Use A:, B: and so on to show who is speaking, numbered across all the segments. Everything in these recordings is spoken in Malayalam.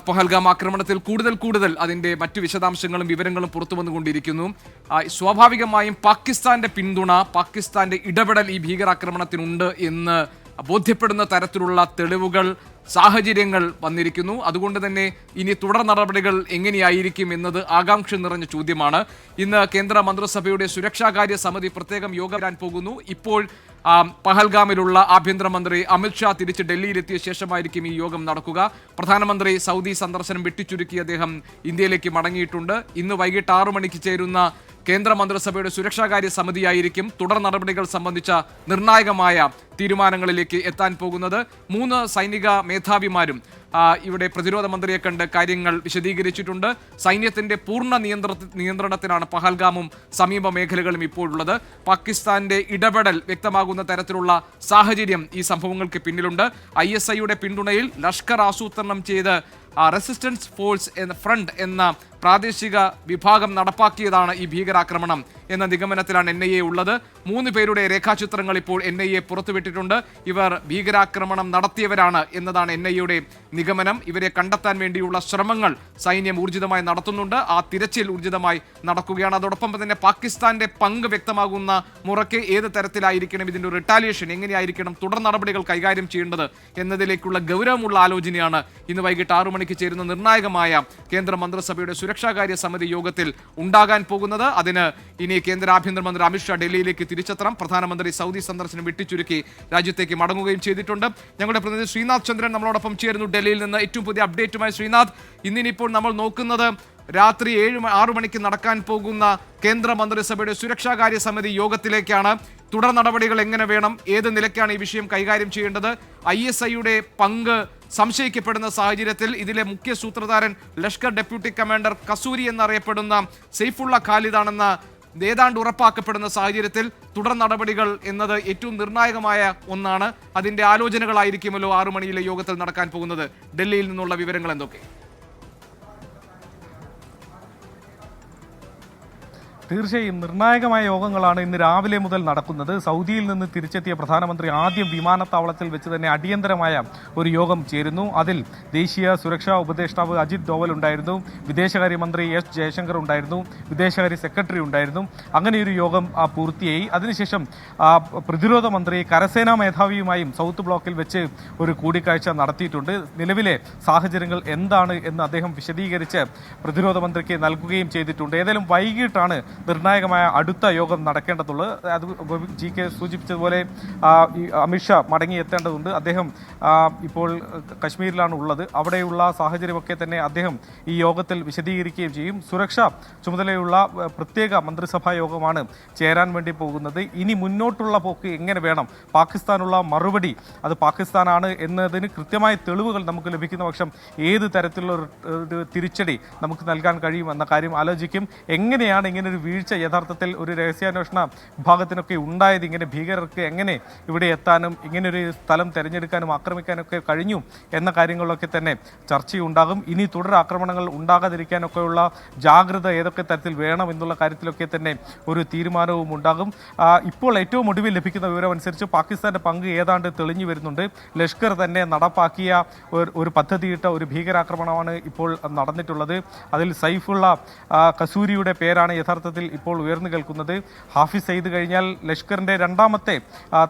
A: പഹൽഗാം ആക്രമണത്തിൽ കൂടുതൽ അതിന്റെ മറ്റു വിശദാംശങ്ങളും വിവരങ്ങളും പുറത്തു വന്നുകൊണ്ടിരിക്കുന്നു. സ്വാഭാവികമായും പാകിസ്ഥാന്റെ പിന്തുണ, പാകിസ്ഥാന്റെ ഇടപെടൽ ഈ ഭീകരാക്രമണത്തിനുണ്ട് എന്ന് ബോധ്യപ്പെടുന്ന തരത്തിലുള്ള തെളിവുകൾ, സാഹചര്യങ്ങൾ വന്നിരിക്കുന്നു. അതുകൊണ്ട് തന്നെ ഇനി തുടർ നടപടികൾ എങ്ങനെയായിരിക്കും എന്നത് ആകാംക്ഷ നിറഞ്ഞ ചോദ്യമാണ്. ഇന്ന് കേന്ദ്ര മന്ത്രിസഭയുടെ സുരക്ഷാകാര്യ സമിതി പ്രത്യേകം യോഗം വരാൻ പോകുന്നു. ഇപ്പോൾ പഹൽഗാമിലുള്ള ആഭ്യന്തരമന്ത്രി അമിത്ഷാ തിരിച്ച് ഡൽഹിയിലെത്തിയ ശേഷമായിരിക്കും ഈ യോഗം നടക്കുക. പ്രധാനമന്ത്രി സൗദി സന്ദർശനം വെട്ടിച്ചുരുക്കി അദ്ദേഹം ഇന്ത്യയിലേക്ക് മടങ്ങിയിട്ടുണ്ട്. ഇന്ന് വൈകിട്ട് 6 മണിക്ക് ചേരുന്ന കേന്ദ്ര മന്ത്രിസഭയുടെ സുരക്ഷാകാര്യ സമിതിയായിരിക്കും തുടർ നടപടികൾ സംബന്ധിച്ച നിർണായകമായ തീരുമാനങ്ങളിലേക്ക് എത്താൻ പോകുന്നത്. 3 സൈനിക മേധാവിമാരും ഇവിടെ പ്രതിരോധ മന്ത്രിയെ കണ്ട് കാര്യങ്ങൾ വിശദീകരിച്ചിട്ടുണ്ട്. സൈന്യത്തിന്റെ പൂർണ്ണ നിയന്ത്രണത്തിലാണ് പഹൽഗാമും സമീപ മേഖലകളും ഇപ്പോഴുള്ളത്. പാകിസ്ഥാന്റെ ഇടപെടൽ വ്യക്തമാകുന്ന തരത്തിലുള്ള സാഹചര്യം ഈ സംഭവങ്ങൾക്ക് പിന്നിലുണ്ട്. ISIയുടെ പിന്തുണയിൽ ലഷ്കർ ആസൂത്രണം ചെയ്ത് റെസിസ്റ്റൻസ് ഫോഴ്സ് ഫ്രണ്ട് എന്ന പ്രാദേശിക വിഭാഗം നടപ്പാക്കിയതാണ് ഈ ഭീകരാക്രമണം എന്ന നിഗമനത്തിലാണ് NIA ഉള്ളത്. 3 പേരുടെ രേഖാചിത്രങ്ങൾ ഇപ്പോൾ NIA പുറത്തുവിട്ടിട്ടുണ്ട്. ഇവർ ഭീകരാക്രമണം നടത്തിയവരാണ് എന്നതാണ് NIAയുടെ നിഗമനം. ഇവരെ കണ്ടെത്താൻ വേണ്ടിയുള്ള ശ്രമങ്ങൾ സൈന്യം ഊർജിതമായി നടത്തുന്നുണ്ട്. ആ തിരച്ചിൽ ഊർജിതമായി നടക്കുകയാണ്. അതോടൊപ്പം തന്നെ പാകിസ്ഥാന്റെ പങ്ക് വ്യക്തമാകുന്ന മുറയ്ക്ക് ഏത് തരത്തിലായിരിക്കണം ഇതിൻ്റെ റിട്ടാലിയേഷൻ, എങ്ങനെയായിരിക്കണം തുടർ നടപടികൾ കൈകാര്യം ചെയ്യേണ്ടത് എന്നതിലേക്കുള്ള ഗൗരവമുള്ള ആലോചനയാണ് ഇന്ന് വൈകിട്ട് 6 മണിക്ക് ചേരുന്ന നിർണായകമായ കേന്ദ്ര മന്ത്രിസഭയുടെ സുരക്ഷാകാര്യ സമിതി യോഗത്തിൽ ഉണ്ടാകാൻ പോകുന്നത്. അതിന് ഇനി കേന്ദ്ര ആഭ്യന്തരമന്ത്രി അമിത്ഷാ ഡൽഹിയിലേക്ക് തിരിച്ചെത്തണം. പ്രധാനമന്ത്രി സൗദി സന്ദർശനം വെട്ടിച്ചുരുക്കി രാജ്യത്തേക്ക് മടങ്ങുകയും ചെയ്തിട്ടുണ്ട്. ഞങ്ങളുടെ പ്രതിനിധി ശ്രീനാഥ് ചന്ദ്രൻ നമ്മളോടൊപ്പം ചേരുന്നു ഡൽഹിയിൽ നിന്ന്. ഏറ്റവും പുതിയ അപ്ഡേറ്റുമായി ശ്രീനാഥ്, ഇന്നിപ്പോൾ നമ്മൾ നോക്കുന്നത് രാത്രി 6 മണിക്ക് നടക്കാൻ പോകുന്ന കേന്ദ്ര മന്ത്രിസഭയുടെ സുരക്ഷാകാര്യ സമിതി യോഗത്തിലേക്കാണ്. തുടർ നടപടികൾ എങ്ങനെ വേണം, ഏത് നിലയ്ക്കാണ് ഈ വിഷയം കൈകാര്യം ചെയ്യേണ്ടത്? ISIയുടെ പങ്ക് സംശയിക്കപ്പെടുന്ന സാഹചര്യത്തിൽ ഇതിലെ മുഖ്യ സൂത്രധാരൻ ലഷ്കർ ഡെപ്യൂട്ടി കമാൻഡർ കസൂരി എന്നറിയപ്പെടുന്ന സെയ്ഫുള്ള ഖാലിദാണെന്ന ഏതാണ്ട് ഉറപ്പാക്കപ്പെടുന്ന സാഹചര്യത്തിൽ തുടർ നടപടികൾ എന്നത് ഏറ്റവും നിർണായകമായ ഒന്നാണ്. അതിന്റെ ആലോചനകളായിരിക്കുമല്ലോ 6 മണിയിലെ യോഗത്തിൽ നടക്കാൻ പോകുന്നത്. ഡൽഹിയിൽ നിന്നുള്ള വിവരങ്ങൾ എന്തൊക്കെ?
B: തീർച്ചയായും നിർണായകമായ യോഗങ്ങളാണ് ഇന്ന് രാവിലെ മുതൽ നടക്കുന്നത്. സൗദിയിൽ നിന്ന് തിരിച്ചെത്തിയ പ്രധാനമന്ത്രി ആദ്യം വിമാനത്താവളത്തിൽ വെച്ച് തന്നെ അടിയന്തരമായ ഒരു യോഗം ചേരുന്നു. അതിൽ ദേശീയ സുരക്ഷാ ഉപദേഷ്ടാവ് അജിത് ഡോവൽ ഉണ്ടായിരുന്നു, വിദേശകാര്യമന്ത്രി S ജയശങ്കർ ഉണ്ടായിരുന്നു, വിദേശകാര്യ സെക്രട്ടറി ഉണ്ടായിരുന്നു. അങ്ങനെയൊരു യോഗം പൂർത്തിയായി. അതിനുശേഷം പ്രതിരോധ മന്ത്രി കരസേനാ മേധാവിയുമായും സൗത്ത് ബ്ലോക്കിൽ വെച്ച് ഒരു കൂടിക്കാഴ്ച നടത്തിയിട്ടുണ്ട്. നിലവിലെ സാഹചര്യങ്ങൾ എന്താണ് എന്ന് അദ്ദേഹം വിശദീകരിച്ച് പ്രതിരോധ മന്ത്രിക്ക് നൽകുകയും ചെയ്തിട്ടുണ്ട്. ഏതായാലും വൈകിട്ടാണ് നിർണായകമായ അടുത്ത യോഗം നടക്കേണ്ടതുള്ളത്. അത് GK സൂചിപ്പിച്ചതുപോലെ അമിത്ഷാ മടങ്ങിയെത്തേണ്ടതുണ്ട്. അദ്ദേഹം ഇപ്പോൾ കശ്മീരിലാണ് ഉള്ളത്. അവിടെയുള്ള സാഹചര്യമൊക്കെ തന്നെ അദ്ദേഹം ഈ യോഗത്തിൽ വിശദീകരിക്കുകയും ചെയ്യും. സുരക്ഷാ ചുമതലയുള്ള പ്രത്യേക മന്ത്രിസഭാ യോഗമാണ് ചേരാൻ വേണ്ടി പോകുന്നത്. ഇനി മുന്നോട്ടുള്ള പോക്ക് എങ്ങനെ വേണം, പാകിസ്ഥാനുള്ള മറുപടി അത് പാകിസ്ഥാനാണ് എന്നതിന് കൃത്യമായ തെളിവുകൾ നമുക്ക് ലഭിക്കുന്ന പക്ഷം ഏത് തരത്തിലുള്ള ഒരു തിരിച്ചടി നമുക്ക് നൽകാൻ കഴിയും എന്ന കാര്യം ആലോചിക്കും. എങ്ങനെയാണ് ഇങ്ങനെ ഒരു വീഴ്ച യഥാർത്ഥത്തിൽ ഒരു രഹസ്യാന്വേഷണ വിഭാഗത്തിനൊക്കെ ഉണ്ടായത്, ഇങ്ങനെ ഭീകരർക്ക് എങ്ങനെ ഇവിടെ എത്താനും ഇങ്ങനൊരു സ്ഥലം തിരഞ്ഞെടുക്കാനും ആക്രമിക്കാനൊക്കെ കഴിഞ്ഞു എന്ന കാര്യങ്ങളിലൊക്കെ തന്നെ ചർച്ചയുണ്ടാകും. ഇനി തുടർ ആക്രമണങ്ങൾ ഉണ്ടാകാതിരിക്കാനൊക്കെയുള്ള ജാഗ്രത ഏതൊക്കെ തരത്തിൽ വേണം എന്നുള്ള കാര്യത്തിലൊക്കെ തന്നെ ഒരു തീരുമാനവും ഉണ്ടാകും. ഇപ്പോൾ ഏറ്റവും ഒടുവിൽ ലഭിക്കുന്ന വിവരം അനുസരിച്ച് പാകിസ്ഥാന്റെ പങ്ക് ഏതാണ്ട് തെളിഞ്ഞു വരുന്നുണ്ട്. ലഷ്കർ തന്നെ നടപ്പാക്കിയ ഒരു പദ്ധതിയിട്ട ഒരു ഭീകരാക്രമണമാണ് ഇപ്പോൾ നടന്നിട്ടുള്ളത്. അതിൽ സൈഫുള്ള കസൂരിയുടെ പേരാണ് യഥാർത്ഥത്തിൽ ഇപ്പോൾ ഉയർന്നു കേൾക്കുന്നത്. ഹാഫിസ് സയ്യിദ് കഴിഞ്ഞാൽ ലഷ്കറിന്റെ രണ്ടാമത്തെ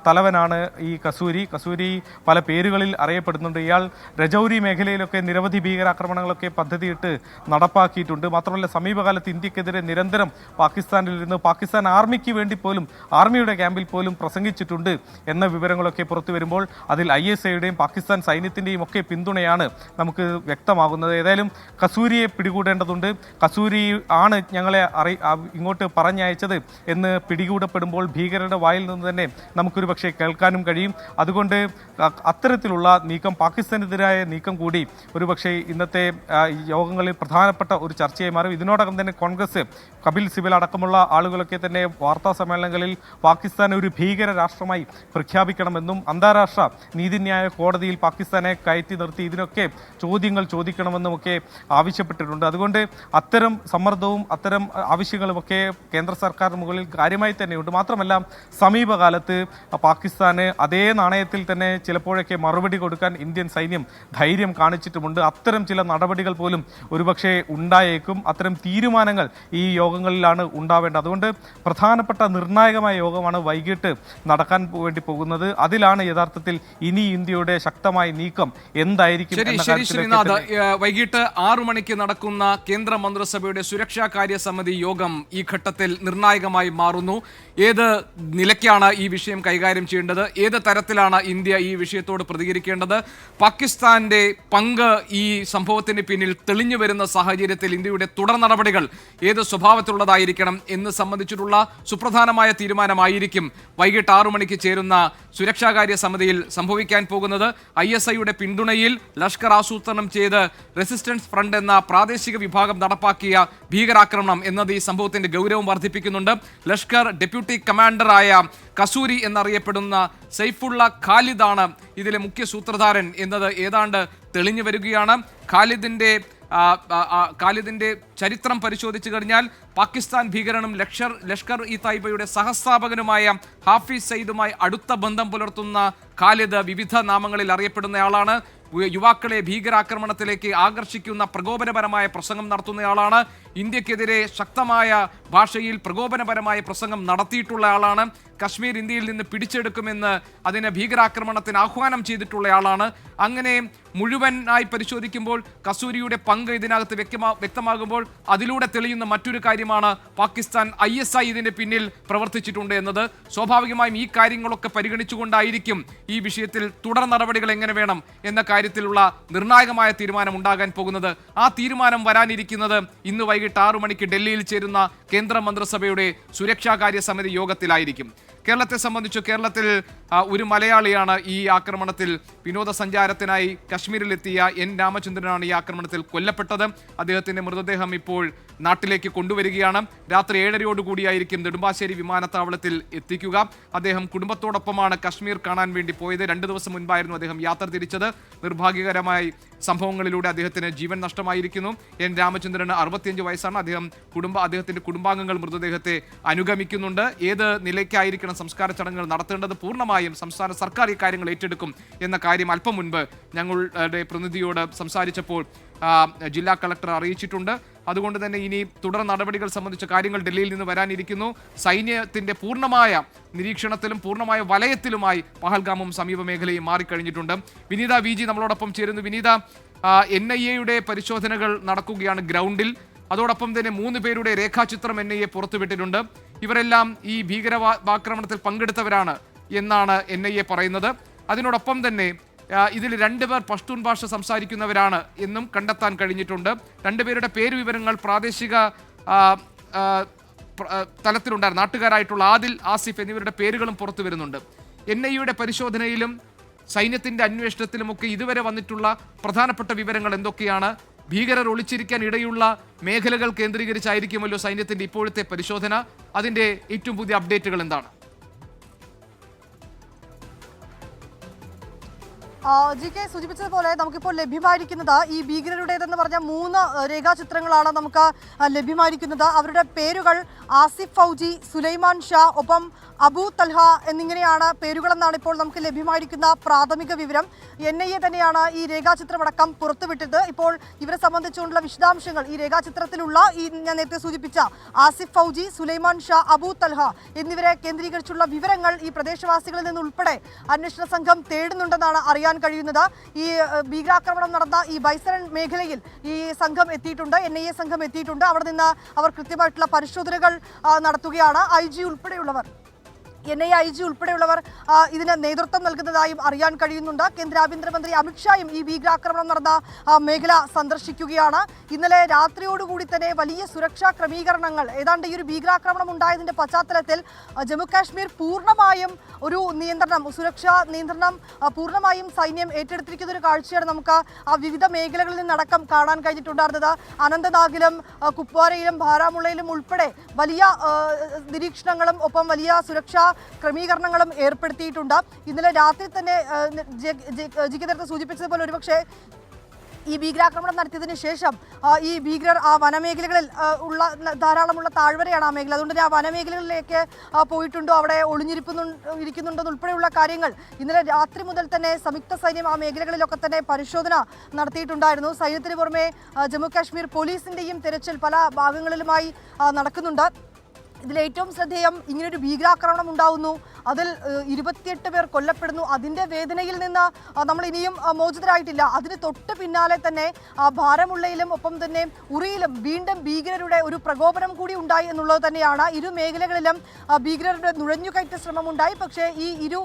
B: തലവനാണ് ഈ കസൂരി പല പേരുകളിൽ അറിയപ്പെടുന്നുണ്ട്. ഇയാൾ രജൌരി മേഖലയിലൊക്കെ നിരവധി ഭീകരാക്രമണങ്ങളൊക്കെ പദ്ധതിയിട്ട് നടപ്പാക്കിയിട്ടുണ്ട്. മാത്രമല്ല സമീപകാലത്ത് ഇന്ത്യക്കെതിരെ നിരന്തരം പാകിസ്ഥാനിൽ നിന്ന് പാകിസ്ഥാൻ ആർമിക്ക് വേണ്ടി പോലും ആർമിയുടെ ക്യാമ്പിൽ പോലും പ്രസംഗിച്ചിട്ടുണ്ട് എന്ന വിവരങ്ങളൊക്കെ പുറത്തു വരുമ്പോൾ അതിൽ ISIയുടെയും പാകിസ്ഥാൻ സൈന്യത്തിൻ്റെയും ഒക്കെ പിന്തുണയാണ് നമുക്ക് വ്യക്തമാകുന്നത്. ഏതായാലും കസൂരിയെ പിടികൂടേണ്ടതുണ്ട്. കസൂരി ആണ് ഞങ്ങളെ ഇങ്ങോട്ട് പറഞ്ഞയച്ചത് എന്ന് പിടികൂടപ്പെടുമ്പോൾ ഭീകരരുടെ വായിൽ നിന്ന് തന്നെ നമുക്കൊരു പക്ഷേ കേൾക്കാനും കഴിയും. അതുകൊണ്ട് അത്തരത്തിലുള്ള നീക്കം, പാകിസ്ഥാനെതിരായ നീക്കം കൂടി ഒരുപക്ഷെ ഇന്നത്തെ യോഗങ്ങളിൽ പ്രധാനപ്പെട്ട ഒരു ചർച്ചയായി മാറും. ഇതിനോടകം തന്നെ കോൺഗ്രസ്, കപിൽ സിബൽ അടക്കമുള്ള ആളുകളൊക്കെ തന്നെ വാർത്താ സമ്മേളനങ്ങളിൽ പാകിസ്ഥാൻ ഒരു ഭീകര രാഷ്ട്രമായി പ്രഖ്യാപിക്കണമെന്നും അന്താരാഷ്ട്ര നീതിന്യായ കോടതിയിൽ പാകിസ്ഥാനെ കയറ്റി നിർത്തി ഇതിനൊക്കെ ചോദ്യങ്ങൾ ചോദിക്കണമെന്നുമൊക്കെ ആവശ്യപ്പെട്ടിട്ടുണ്ട്. അതുകൊണ്ട് അത്തരം സമ്മർദ്ദവും അത്തരം ആവശ്യങ്ങളും ഒക്കെ കേന്ദ്ര സർക്കാർ മുകളിൽ കാര്യമായി തന്നെയുണ്ട്. മാത്രമല്ല സമീപകാലത്ത് പാകിസ്ഥാന് അതേ നാണയത്തിൽ തന്നെ ചിലപ്പോഴൊക്കെ മറുപടി കൊടുക്കാൻ ഇന്ത്യൻ സൈന്യം ധൈര്യം കാണിച്ചിട്ടുമുണ്ട്. അത്തരം ചില നടപടികൾ പോലും ഒരുപക്ഷെ ഉണ്ടായേക്കും. അത്തരം തീരുമാനങ്ങൾ ഈ യോഗങ്ങളിലാണ് ഉണ്ടാവേണ്ടത്. അതുകൊണ്ട് പ്രധാനപ്പെട്ട നിർണായകമായ യോഗമാണ് വൈകിട്ട് നടക്കാൻ വേണ്ടി പോകുന്നത്. അതിലാണ് യഥാർത്ഥത്തിൽ ഇനി ഇന്ത്യയുടെ ശക്തമായ നീക്കം എന്തായിരിക്കും എന്ന കാര്യത്തിലേക്ക്
A: വൈകിട്ട് 6 മണിക്ക് നടക്കുന്ന കേന്ദ്ര മന്ത്രിസഭയുടെ സുരക്ഷാ കാര്യ സമിതി യോഗം ഈ ഘട്ടത്തിൽ നിർണായകമായി മാറുന്നു. ഏത് നിലയ്ക്കാണ് ഈ വിഷയം കൈകാര്യം ചെയ്യേണ്ടത്, ഏത് തരത്തിലാണ് ഇന്ത്യ ഈ വിഷയത്തോട് പ്രതികരിക്കേണ്ടത്, പാകിസ്ഥാന്റെ പങ്ക് ഈ സംഭവത്തിന് പിന്നിൽ തെളിഞ്ഞു വരുന്ന സാഹചര്യത്തിൽ ഇന്ത്യയുടെ തുടർ നടപടികൾ ഏത് സ്വഭാവത്തിലുള്ളതായിരിക്കണം എന്ന് സംബന്ധിച്ചിട്ടുള്ള സുപ്രധാനമായ തീരുമാനമായിരിക്കും വൈകിട്ട് 6 മണിക്ക് ചേരുന്ന സുരക്ഷാകാര്യ സമിതിയിൽ സംഭവിക്കാൻ പോകുന്നത്. ISIയുടെ പിന്തുണയിൽ ലഷ്കർ ആസൂത്രണം ചെയ്ത് റെസിസ്റ്റൻസ് ഫ്രണ്ട് എന്ന പ്രാദേശിക വിഭാഗം നടപ്പാക്കിയ ഭീകരാക്രമണം എന്നത് ഈ സംഭവത്തിന്റെ ഗൗരവം വർദ്ധിപ്പിക്കുന്നുണ്ട്. ലഷ്കർ ഡെപ്യൂട്ടി കമാൻഡറായ കസൂരി എന്നറിയപ്പെടുന്ന സൈഫുള്ള ഖാലിദാണ് ഇതിലെ മുഖ്യ സൂത്രധാരൻ എന്നത് ഏതാണ്ട് തെളിഞ്ഞു വരികയാണ്. ഖാലിദിന്റെ ചരിത്രം പരിശോധിച്ചു കഴിഞ്ഞാൽ പാകിസ്ഥാൻ ഭീകരനും ലഷ്കർ ഇ തൈബയുടെ സഹസ്ഥാപകനുമായ ഹാഫിസ് സയ്യിദുമായി അടുത്ത ബന്ധം പുലർത്തുന്ന ഖാലിദ് വിവിധ നാമങ്ങളിൽ അറിയപ്പെടുന്നയാളാണ്. യുവാക്കളെ ഭീകരാക്രമണത്തിലേക്ക് ആകർഷിക്കുന്ന പ്രകോപനപരമായ പ്രസംഗം നടത്തുന്നയാളാണ്. ഇന്ത്യക്കെതിരെ ശക്തമായ ഭാഷയിൽ പ്രകോപനപരമായ പ്രസംഗം നടത്തിയിട്ടുള്ള ആളാണ്. കശ്മീർ ഇന്ത്യയിൽ നിന്ന് പിടിച്ചെടുക്കുമെന്ന് അതിന് ഭീകരാക്രമണത്തിന് ആഹ്വാനം ചെയ്തിട്ടുള്ളയാളാണ്. അങ്ങനെ മുഴുവനായി പരിശോധിക്കുമ്പോൾ കസൂരിയുടെ പങ്ക് ഇതിനകത്ത് വ്യക്തമാകുമ്പോൾ അതിലൂടെ തെളിയുന്ന മറ്റൊരു കാര്യമാണ് പാകിസ്ഥാൻ ISI ഇതിന് പിന്നിൽ പ്രവർത്തിച്ചിട്ടുണ്ട് എന്നത്. സ്വാഭാവികമായും ഈ കാര്യങ്ങളൊക്കെ പരിഗണിച്ചുകൊണ്ടായിരിക്കും ഈ വിഷയത്തിൽ തുടർ നടപടികൾ എങ്ങനെ വേണം എന്ന കാര്യത്തിലുള്ള നിർണായകമായ തീരുമാനം ഉണ്ടാകാൻ പോകുന്നത്. ആ തീരുമാനം വരാനിരിക്കുന്നത് ഇന്ന് വൈകിട്ട് 6 മണിക്ക് ഡൽഹിയിൽ ചേരുന്ന കേന്ദ്ര മന്ത്രിസഭയുടെ സുരക്ഷാകാര്യ സമിതി യോഗത്തിലായിരിക്കും. കേരളത്തെ സംബന്ധിച്ച് കേരളത്തിൽ ഒരു മലയാളിയാണ് ഈ ആക്രമണത്തിൽ വിനോദസഞ്ചാരത്തിനായി കശ്മീരിലെത്തിയ N രാമചന്ദ്രനാണ് ഈ ആക്രമണത്തിൽ കൊല്ലപ്പെട്ടത്. അദ്ദേഹത്തിന്റെ മൃതദേഹം ഇപ്പോൾ നാട്ടിലേക്ക് കൊണ്ടുവരികയാണ്. രാത്രി 7:30 നെടുമ്പാശ്ശേരി വിമാനത്താവളത്തിൽ എത്തിക്കുക. അദ്ദേഹം കുടുംബത്തോടൊപ്പമാണ് കശ്മീർ കാണാൻ വേണ്ടി പോയത്. 2 ദിവസം മുൻപായിരുന്നു അദ്ദേഹം യാത്ര തിരിച്ചത്. നിർഭാഗ്യകരമായി സംഭവങ്ങളിലൂടെ അദ്ദേഹത്തിന് ജീവൻ നഷ്ടമായിരിക്കുന്നു. N രാമചന്ദ്രന് 65 വയസ്സാണ്. അദ്ദേഹത്തിന്റെ കുടുംബാംഗങ്ങൾ മൃതദേഹത്തെ അനുഗമിക്കുന്നുണ്ട്. ഏത് നിലയ്ക്കായിരിക്കണം സംസ്കാര ചടങ്ങുകൾ നടത്തേണ്ടത്, പൂർണ്ണമായും സംസ്ഥാന സർക്കാർ ഈ കാര്യങ്ങൾ ഏറ്റെടുക്കും എന്ന കാര്യം അല്പം മുൻപ് ഞങ്ങളുടെ പ്രതിനിധിയോട് സംസാരിച്ചപ്പോൾ ജില്ലാ കളക്ടർ അറിയിച്ചിട്ടുണ്ട്. അതുകൊണ്ട് തന്നെ ഇനി തുടർ നടപടികൾ സംബന്ധിച്ച കാര്യങ്ങൾ ഡൽഹിയിൽ നിന്ന് വരാനിരിക്കുന്നു. സൈന്യത്തിന്റെ പൂർണ്ണമായ നിരീക്ഷണത്തിലും പൂർണ്ണമായ വലയത്തിലുമായി പഹൽഗാമും സമീപ മേഖലയും മാറിക്കഴിഞ്ഞിട്ടുണ്ട്. വിനീത VG നമ്മളോടൊപ്പം ചേരുന്നു. വിനീത, NIA പരിശോധനകൾ നടക്കുകയാണ് ഗ്രൗണ്ടിൽ. അതോടൊപ്പം തന്നെ 3 പേരുടെ രേഖാചിത്രം NIA പുറത്തുവിട്ടിട്ടുണ്ട്. ഇവരെല്ലാം ഈ ഭീകരാക്രമണത്തിൽ പങ്കെടുത്തവരാണ് എന്നാണ് NIA പറയുന്നത്. അതിനോടൊപ്പം തന്നെ ഇതിൽ 2 പേർ പഷ്തൂൺ ഭാഷ സംസാരിക്കുന്നവരാണ് എന്നും കണ്ടെത്താൻ കഴിഞ്ഞിട്ടുണ്ട്. 2 പേരുടെ പേര് വിവരങ്ങൾ പ്രാദേശിക തലത്തിലുണ്ടായിരുന്നു. നാട്ടുകാരായിട്ടുള്ള ആദിൽ, ആസിഫ് എന്നിവരുടെ പേരുകളും പുറത്തു വരുന്നുണ്ട്. NIA പരിശോധനയിലും സൈന്യത്തിന്റെ അന്വേഷണത്തിലുമൊക്കെ ഇതുവരെ വന്നിട്ടുള്ള പ്രധാനപ്പെട്ട വിവരങ്ങൾ എന്തൊക്കെയാണ്? ഭീകരർ ഒളിച്ചിരിക്കാൻ ഇടയുള്ള മേഖലകൾ കേന്ദ്രീകരിച്ചായിരിക്കുമല്ലോ സൈന്യത്തിന്റെ ഇപ്പോഴത്തെ പരിശോധന. അതിന്റെ ഏറ്റവും പുതിയ അപ്ഡേറ്റുകൾ എന്താണ്?
C: GK സൂചിപ്പിച്ചതുപോലെ നമുക്കിപ്പോൾ ലഭ്യമായിരിക്കുന്നത് ഈ ഭീകരരുടേതെന്ന് പറഞ്ഞ 3 രേഖാചിത്രങ്ങളാണ് നമുക്ക് ലഭ്യമായിരിക്കുന്നത്. അവരുടെ പേരുകൾ ആസിഫ് ഫൗജി, സുലൈമാൻ ഷാ, ഒപ്പം അബു തൽഹ എന്നിങ്ങനെയാണ് പേരുകളെന്നാണ് ഇപ്പോൾ നമുക്ക് ലഭ്യമായിരിക്കുന്ന പ്രാഥമിക വിവരം. NIA തന്നെയാണ് ഈ രേഖാചിത്രമടക്കം പുറത്തുവിട്ടത്. ഇപ്പോൾ ഇവരെ സംബന്ധിച്ചുള്ള വിശദാംശങ്ങൾ ഈ രേഖാചിത്രത്തിലുള്ള ഞാൻ നേരത്തെ സൂചിപ്പിച്ച ആസിഫ് ഫൗജി, സുലൈമാൻ ഷാ, അബു തൽഹ എന്നിവരെ കേന്ദ്രീകരിച്ചുള്ള വിവരങ്ങൾ ഈ പ്രദേശവാസികളിൽ നിന്നുൾപ്പെടെ അന്വേഷണ സംഘം തേടുന്നുണ്ടെന്നാണ് അറിയാൻ കഴിയുന്നത്. ഈ ഭീകരാക്രമണം നടന്ന ഈ ബൈസൺ മേഖലയിൽ ഈ സംഘം എത്തിയിട്ടുണ്ട്, NIA സംഘം എത്തിയിട്ടുണ്ട്. അവിടെ നിന്ന് അവർ കൃത്യമായിട്ടുള്ള പരിശോധനകൾ നടത്തുകയാണ്. NIA IG ഉൾപ്പെടെയുള്ളവർ ഇതിന് നേതൃത്വം നൽകുന്നതായും അറിയാൻ കഴിയുന്നുണ്ട്. കേന്ദ്ര ആഭ്യന്തരമന്ത്രി അമിത്ഷായും ഈ ഭീകരാക്രമണം നടന്ന മേഖല സന്ദർശിക്കുകയാണ്. ഇന്നലെ രാത്രിയോടുകൂടി തന്നെ വലിയ സുരക്ഷാ ക്രമീകരണങ്ങൾ ഏതാണ്ട് ഈ ഒരു ഭീകരാക്രമണം ഉണ്ടായതിന്റെ പശ്ചാത്തലത്തിൽ ജമ്മു കാശ്മീർ പൂർണ്ണമായും ഒരു സുരക്ഷാ നിയന്ത്രണം പൂർണ്ണമായും സൈന്യം ഏറ്റെടുത്തിരിക്കുന്ന ഒരു കാഴ്ചയാണ് നമുക്ക് വിവിധ മേഖലകളിൽ നിന്നടക്കം കാണാൻ കഴിഞ്ഞിട്ടുണ്ടായിരുന്നത്. അനന്തനാഗിലും കുപ്വാരയിലും ബാരാമുള്ളയിലും ഉൾപ്പെടെ വലിയ നിരീക്ഷണങ്ങളും ഒപ്പം വലിയ സുരക്ഷാ ക്രമീകരണങ്ങളും ഏർപ്പെടുത്തിയിട്ടുണ്ട്. ഇന്നലെ രാത്രി തന്നെ GK നേരത്തെ സൂചിപ്പിച്ചതുപോലെ ഒരുപക്ഷെ ഈ ഭീകരാക്രമണം നടത്തിയതിന് ശേഷം ഈ ഭീകരർ ആ വനമേഖലകളിൽ ഉള്ള ധാരാളമുള്ള താഴ്വരയാണ് ആ മേഖല. അതുകൊണ്ട് തന്നെ ആ വനമേഖലകളിലേക്ക് പോയിട്ടുണ്ടോ, അവിടെ ഇരിക്കുന്നുണ്ടോ ഉൾപ്പെടെയുള്ള കാര്യങ്ങൾ ഇന്നലെ രാത്രി മുതൽ തന്നെ സംയുക്ത സൈന്യം ആ മേഖലകളിലൊക്കെ തന്നെ പരിശോധന നടത്തിയിട്ടുണ്ടായിരുന്നു. സൈന്യത്തിന് പുറമെ ജമ്മു കാശ്മീർ പോലീസിന്റെയും തെരച്ചിൽ പല ഭാഗങ്ങളിലുമായി നടക്കുന്നുണ്ട്. ഇതിലേറ്റവും ശ്രദ്ധേയം, ഇങ്ങനൊരു ഭീകരാക്രമണം ഉണ്ടാവുന്നു, അതിൽ 28 പേർ കൊല്ലപ്പെടുന്നു. അതിൻ്റെ വേദനയിൽ നിന്ന് നമ്മൾ ഇനിയും മോചിതരായിട്ടില്ല. അതിന് തൊട്ട് പിന്നാലെ തന്നെ ബാരമുള്ളയിലും ഒപ്പം തന്നെ ഉറിയിലും വീണ്ടും ഭീകരരുടെ ഒരു പ്രകോപനം കൂടി ഉണ്ടായി എന്നുള്ളത് തന്നെയാണ്. ഇരു മേഖലകളിലും ഭീകരരുടെ നുഴഞ്ഞുകയറ്റ ശ്രമം ഉണ്ടായി. പക്ഷേ ഈ ഇരു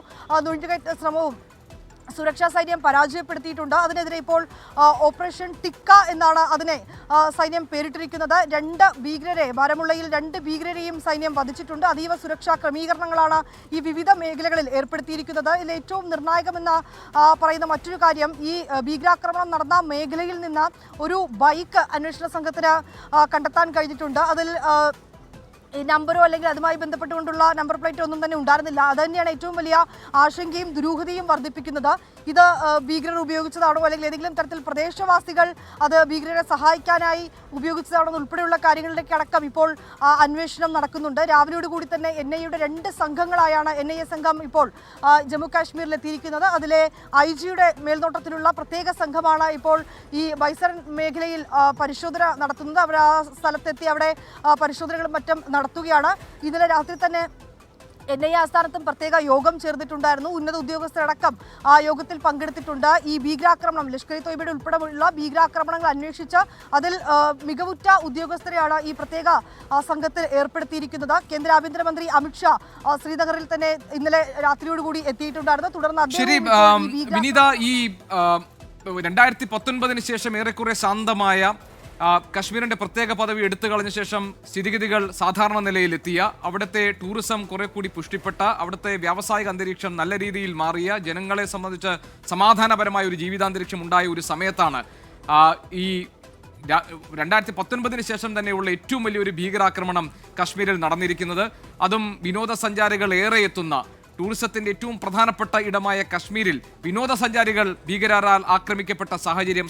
C: നുഴഞ്ഞുകയറ്റ ശ്രമവും സുരക്ഷാ സൈന്യം പരാജയപ്പെടുത്തിയിട്ടുണ്ട്. അതിനെതിരെ ഇപ്പോൾ ഓപ്പറേഷൻ ടിക്ക എന്നാണ് അതിനെ സൈന്യം പേരിട്ടിരിക്കുന്നത്. 2 ഭീകരരെ, ബാരമുള്ളയിൽ 2 ഭീകരരെയും സൈന്യം വധിച്ചിട്ടുണ്ട്. അതീവ സുരക്ഷാ ക്രമീകരണങ്ങളാണ് ഈ വിവിധ മേഖലകളിൽ ഏർപ്പെടുത്തിയിരിക്കുന്നത്. ഇതിൽ ഏറ്റവും നിർണായകമെന്ന് പറയുന്ന മറ്റൊരു കാര്യം, ഈ ഭീകരാക്രമണം നടന്ന മേഖലയിൽ നിന്ന് ഒരു ബൈക്ക് അന്വേഷണ സംഘത്തിന് കണ്ടെത്താൻ കഴിഞ്ഞിട്ടുണ്ട്. അതിൽ നമ്പറോ അല്ലെങ്കിൽ അതുമായി ബന്ധപ്പെട്ടുകൊണ്ടുള്ള നമ്പർ പ്ലേറ്റോ ഒന്നും തന്നെ ഉണ്ടായിരുന്നില്ല. അത് തന്നെയാണ് ഏറ്റവും വലിയ ആശങ്കയും ദുരൂഹതയും വർദ്ധിപ്പിക്കുന്നത്. ഇത് ഭീകരർ ഉപയോഗിച്ചതാണോ അല്ലെങ്കിൽ ഏതെങ്കിലും തരത്തിൽ പ്രദേശവാസികൾ അത് ഭീകരരെ സഹായിക്കാനായി ഉപയോഗിച്ചതാണോ ഉൾപ്പെടെയുള്ള കാര്യങ്ങളിലേക്ക് അടക്കം ഇപ്പോൾ അന്വേഷണം നടക്കുന്നുണ്ട്. രാവിലെയോടുകൂടി തന്നെ NIA-യുടെ 2 സംഘങ്ങളായാണ് NIA സംഘം ഇപ്പോൾ ജമ്മു കാശ്മീരിൽ എത്തിയിരിക്കുന്നത്. അതിലെ IG-യുടെ മേൽനോട്ടത്തിലുള്ള പ്രത്യേക സംഘമാണ് ഇപ്പോൾ ഈ ബൈസൺ മേഖലയിൽ പരിശോധന നടത്തുന്നത്. അവർ ആ സ്ഥലത്തെത്തി അവിടെ പരിശോധനകളും മറ്റും നടത്തുകയാണ്. ഇന്നലെ രാത്രി തന്നെ NIA ആസ്ഥാനത്തും പ്രത്യേക യോഗം ചേർന്നിട്ടുണ്ടായിരുന്നു. ഉന്നത ഉദ്യോഗസ്ഥരടക്കം ആ യോഗത്തിൽ പങ്കെടുത്തിട്ടുണ്ട്. ഈ ഭീകരാക്രമണം, ലഷ്കർ-ഇ-തോയ്ബയുടെ ഉൾപ്പെടെയുള്ള ഭീകരാക്രമണങ്ങൾ അന്വേഷിച്ച് അതിൽ മികവുറ്റ ഉദ്യോഗസ്ഥരെയാണ് ഈ പ്രത്യേക സംഘത്തിൽ ഏർപ്പെടുത്തിയിരിക്കുന്നത്. കേന്ദ്ര ആഭ്യന്തരമന്ത്രി അമിത്ഷാ ശ്രീനഗറിൽ തന്നെ ഇന്നലെ രാത്രിയോടുകൂടി എത്തിയിട്ടുണ്ടായിരുന്നു. തുടർന്ന്
A: ശരി വിനീത, ഈ 2019 ശേഷം ഏറെക്കുറെ ശാന്തമായ കശ്മീരിന്റെ പ്രത്യേക പദവി എടുത്തു കളഞ്ഞ ശേഷം സ്ഥിതിഗതികൾ സാധാരണ നിലയിലെത്തിയ, അവിടുത്തെ ടൂറിസം കുറെ കൂടി പുഷ്ടിപ്പെട്ട, അവിടുത്തെ വ്യാവസായിക അന്തരീക്ഷം നല്ല രീതിയിൽ മാറിയ, ജനങ്ങളെ സംബന്ധിച്ച് സമാധാനപരമായ ഒരു ജീവിതാന്തരീക്ഷം ഉണ്ടായ ഒരു സമയത്താണ് ഈ 2019 ശേഷം തന്നെയുള്ള ഏറ്റവും വലിയൊരു ഭീകരാക്രമണം കശ്മീരിൽ നടന്നിരിക്കുന്നത്. അതും വിനോദസഞ്ചാരികൾ ഏറെ എത്തുന്ന, ടൂറിസത്തിന്റെ ഏറ്റവും പ്രധാനപ്പെട്ട ഇടമായ കശ്മീരിൽ വിനോദസഞ്ചാരികൾ ഭീകരരാൽ ആക്രമിക്കപ്പെട്ട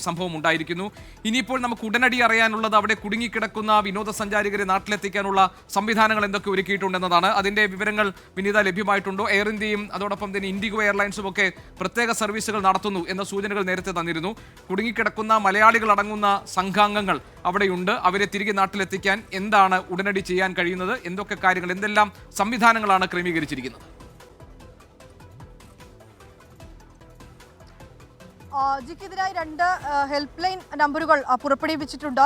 A: സംഭവം ഉണ്ടായിരിക്കുന്നു. ഇനിയിപ്പോൾ നമുക്ക് ഉടനടി അറിയാനുള്ളത് അവിടെ കുടുങ്ങിക്കിടക്കുന്ന വിനോദസഞ്ചാരികളെ നാട്ടിലെത്തിക്കാനുള്ള സംവിധാനങ്ങൾ എന്തൊക്കെ ഒരുക്കിയിട്ടുണ്ടെന്നതാണ്. അതിന്റെ വിവരങ്ങൾ വിനീത ലഭ്യമായിട്ടുണ്ടോ? എയർ ഇന്ത്യയും അതോടൊപ്പം തന്നെ ഇൻഡിഗോ എയർലൈൻസും ഒക്കെ പ്രത്യേക സർവീസുകൾ നടത്തുന്നു എന്ന സൂചനകൾ നേരത്തെ തന്നിരുന്നു. കുടുങ്ങിക്കിടക്കുന്ന മലയാളികൾ അടങ്ങുന്ന സംഘാംഗങ്ങൾ അവിടെയുണ്ട്. അവരെ തിരികെ നാട്ടിലെത്തിക്കാൻ എന്താണ് ഉടനടി ചെയ്യാൻ കഴിയുന്നത്? എന്തൊക്കെ കാര്യങ്ങൾ, എന്തെല്ലാം സംവിധാനങ്ങളാണ് ക്രമീകരിച്ചിരിക്കുന്നത്?
C: ജിക്കെതിരായി 2 ഹെൽപ്പ് ലൈൻ നമ്പറുകൾ പുറപ്പെടുവിച്ചിട്ടുണ്ട്.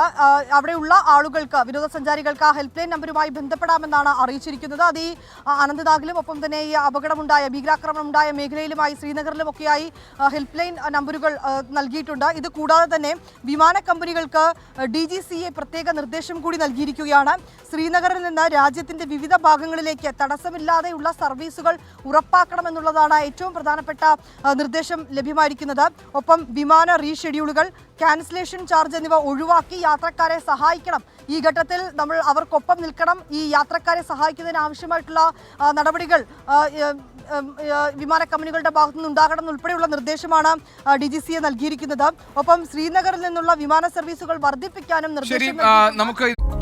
C: അവിടെയുള്ള ആളുകൾക്ക്, വിനോദസഞ്ചാരികൾക്ക് ആ ഹെൽപ്പ് ലൈൻ നമ്പറുമായി ബന്ധപ്പെടാമെന്നാണ് അറിയിച്ചിരിക്കുന്നത്. അത് ഈ അനന്തനാഗിലും ഒപ്പം തന്നെ ഈ അപകടമുണ്ടായ, ഭീകരാക്രമണം ഉണ്ടായ മേഖലയിലുമായി ശ്രീനഗറിലുമൊക്കെയായി ഹെൽപ്പ് ലൈൻ നമ്പറുകൾ നൽകിയിട്ടുണ്ട്. ഇത് കൂടാതെ തന്നെ വിമാന കമ്പനികൾക്ക് DGCA പ്രത്യേക നിർദ്ദേശം കൂടി നൽകിയിരിക്കുകയാണ്. ശ്രീനഗറിൽ നിന്ന് രാജ്യത്തിന്റെ വിവിധ ഭാഗങ്ങളിലേക്ക് തടസ്സമില്ലാതെയുള്ള സർവീസുകൾ ഉറപ്പാക്കണമെന്നുള്ളതാണ് ഏറ്റവും പ്രധാനപ്പെട്ട നിർദ്ദേശം ലഭ്യമായിരിക്കുന്നത്. ഒപ്പം വിമാന റീഷെഡ്യൂളുകൾ, ക്യാൻസലേഷൻ ചാർജ് എന്നിവ ഒഴിവാക്കി യാത്രക്കാരെ സഹായിക്കണം. ഈ ഘട്ടത്തിൽ നമ്മൾ അവർക്കൊപ്പം നിൽക്കണം. ഈ യാത്രക്കാരെ സഹായിക്കുന്നതിന് ആവശ്യമായിട്ടുള്ള നടപടികൾ വിമാന കമ്പനികളുടെ ഭാഗത്തു നിന്നുണ്ടാകണം ഉൾപ്പെടെയുള്ള നിർദ്ദേശമാണ് DGCA നൽകിയിരിക്കുന്നത്. ഒപ്പം ശ്രീനഗറിൽ നിന്നുള്ള വിമാന സർവീസുകൾ വർദ്ധിപ്പിക്കാനും നിർദ്ദേശം.